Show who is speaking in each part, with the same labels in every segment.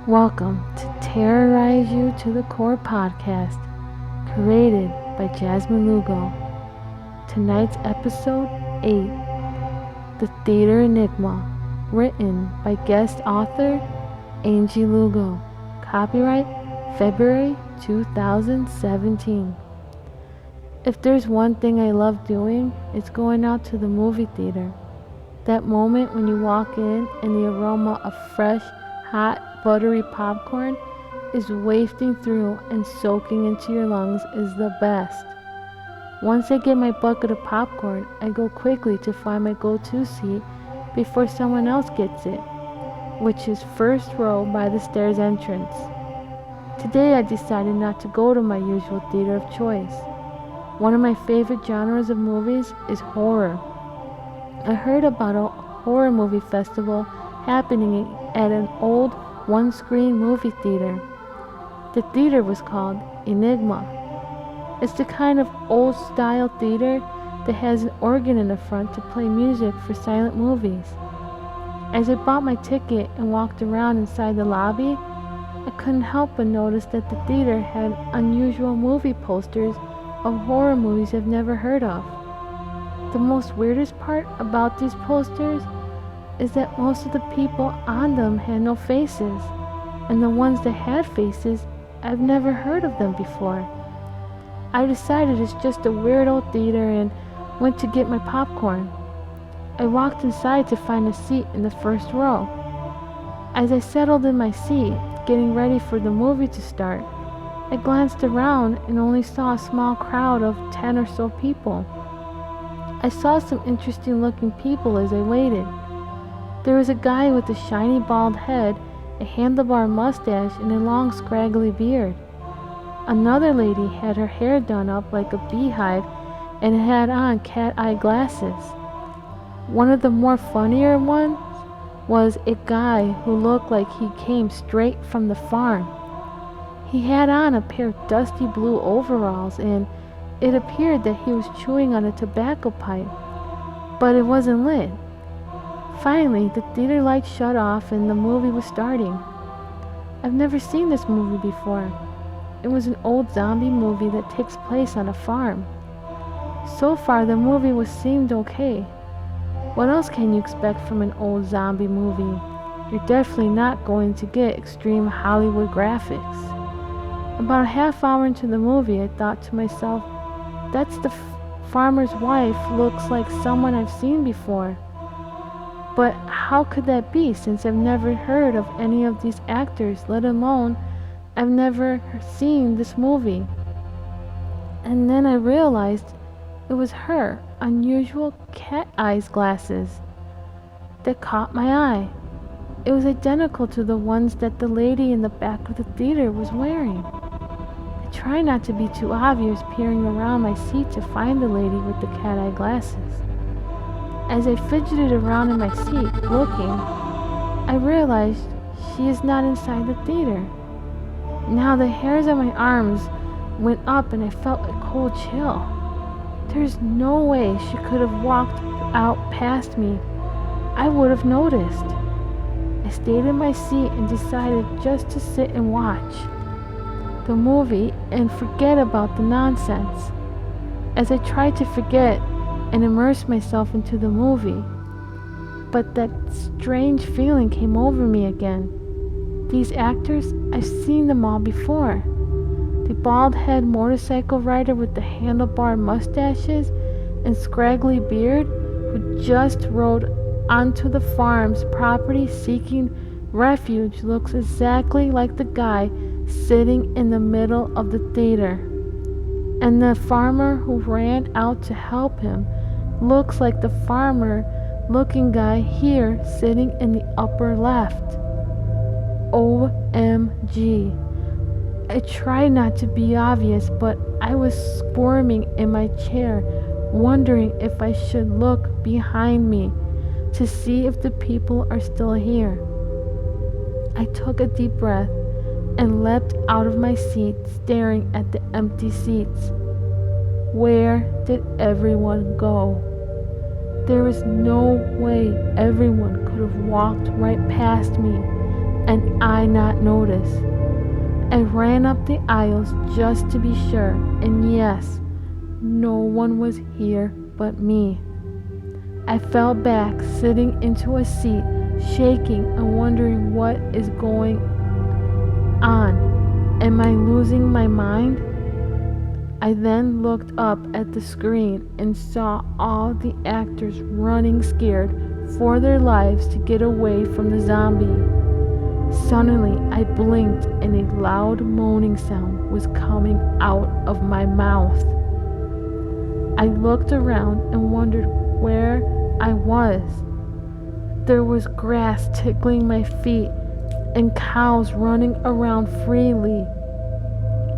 Speaker 1: Welcome to Terrorize You to the Core podcast, created by Jasmine Lugo. Tonight's episode 8, The Theater Enigma, written by guest author Angie Lugo. Copyright February 2017. If there's one thing I love doing, it's going out to the movie theater. That moment when you walk in and the aroma of fresh, hot, buttery popcorn is wafting through and soaking into your lungs is the best. Once I get my bucket of popcorn, I go quickly to find my go-to seat before someone else gets it, which is first row by the stairs entrance. Today I decided not to go to my usual theater of choice. One of my favorite genres of movies is horror. I heard about a horror movie festival happening at an old one-screen movie theater. The theater was called Enigma. It's the kind of old-style theater that has an organ in the front to play music for silent movies. As I bought my ticket and walked around inside the lobby, I couldn't help but notice that the theater had unusual movie posters of horror movies I've never heard of. The most weirdest part about these posters is that most of the people on them had no faces, and the ones that had faces, I've never heard of them before. I decided it's just a weird old theater and went to get my popcorn. I walked inside to find a seat in the first row. As I settled in my seat, getting ready for the movie to start, I glanced around and only saw a small crowd of 10 or so people. I saw some interesting looking people as I waited. There was a guy with a shiny bald head, a handlebar mustache, and a long scraggly beard. Another lady had her hair done up like a beehive and had on cat-eye glasses. One of the more funnier ones was a guy who looked like he came straight from the farm. He had on a pair of dusty blue overalls, and it appeared that he was chewing on a tobacco pipe, but it wasn't lit. Finally, the theater lights shut off and the movie was starting. I've never seen this movie before. It was an old zombie movie that takes place on a farm. So far, the movie seemed okay. What else can you expect from an old zombie movie? You're definitely not going to get extreme Hollywood graphics. About a half hour into the movie, I thought to myself, that's the farmer's wife, looks like someone I've seen before. But how could that be, since I've never heard of any of these actors, let alone I've never seen this movie? And then I realized it was her unusual cat eyes glasses that caught my eye. It was identical to the ones that the lady in the back of the theater was wearing. I tried not to be too obvious, peering around my seat to find the lady with the cat eye glasses. As I fidgeted around in my seat, looking, I realized she is not inside the theater. Now the hairs on my arms went up and I felt a cold chill. There's no way she could have walked out past me. I would have noticed. I stayed in my seat and decided just to sit and watch the movie and forget about the nonsense. As I tried to forget and immerse myself into the movie, but that strange feeling came over me again. These actors, I've seen them all before. The bald-head motorcycle rider with the handlebar mustaches and scraggly beard who just rode onto the farm's property seeking refuge looks exactly like the guy sitting in the middle of the theater. And the farmer who ran out to help him looks like the farmer-looking guy here sitting in the upper left. OMG. I tried not to be obvious, but I was squirming in my chair, wondering if I should look behind me to see if the people are still here. I took a deep breath and leapt out of my seat, staring at the empty seats. Where did everyone go? There was no way everyone could have walked right past me and I not notice? I ran up the aisles just to be sure, and yes, no one was here but me. I fell back, sitting into a seat, shaking and wondering what is going on. Am I losing my mind? I then looked up at the screen and saw all the actors running scared for their lives to get away from the zombie. Suddenly, I blinked and a loud moaning sound was coming out of my mouth. I looked around and wondered where I was. There was grass tickling my feet and cows running around freely.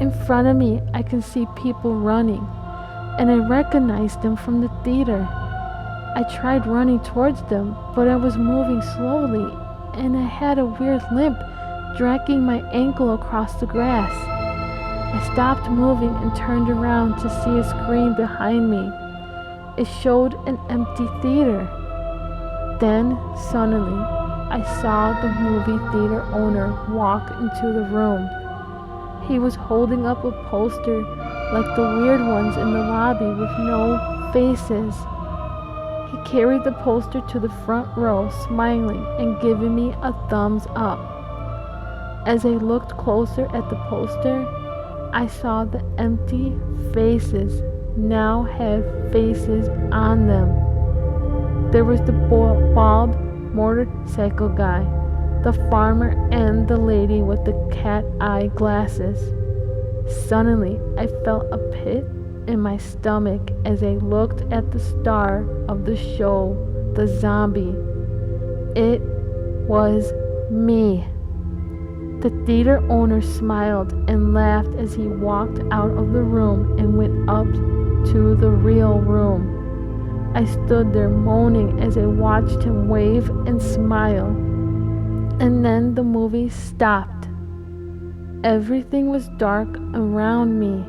Speaker 1: In front of me, I can see people running, and I recognized them from the theater. I tried running towards them, but I was moving slowly, and I had a weird limp, dragging my ankle across the grass. I stopped moving and turned around to see a screen behind me. It showed an empty theater. Then, suddenly, I saw the movie theater owner walk into the room. He was holding up a poster like the weird ones in the lobby with no faces. He carried the poster to the front row, smiling and giving me a thumbs up. As I looked closer at the poster, I saw the empty faces now had faces on them. There was the bald motorcycle guy, the farmer, and the lady with the cat-eye glasses. Suddenly, I felt a pit in my stomach as I looked at the star of the show, the zombie. It was me. The theater owner smiled and laughed as he walked out of the room and went up to the real room. I stood there moaning as I watched him wave and smile. And then the movie stopped. Everything was dark around me.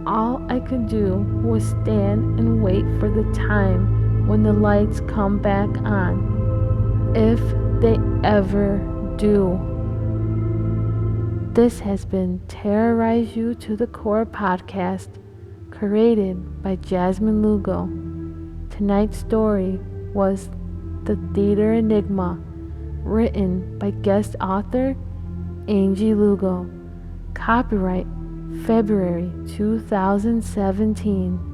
Speaker 1: All I could do was stand and wait for the time when the lights come back on, if they ever do. This has been Terrorize You to the Core podcast, created by Jasmine Lugo. Tonight's story was The Theater Enigma, written by guest author Angie Lugo. Copyright February 2017.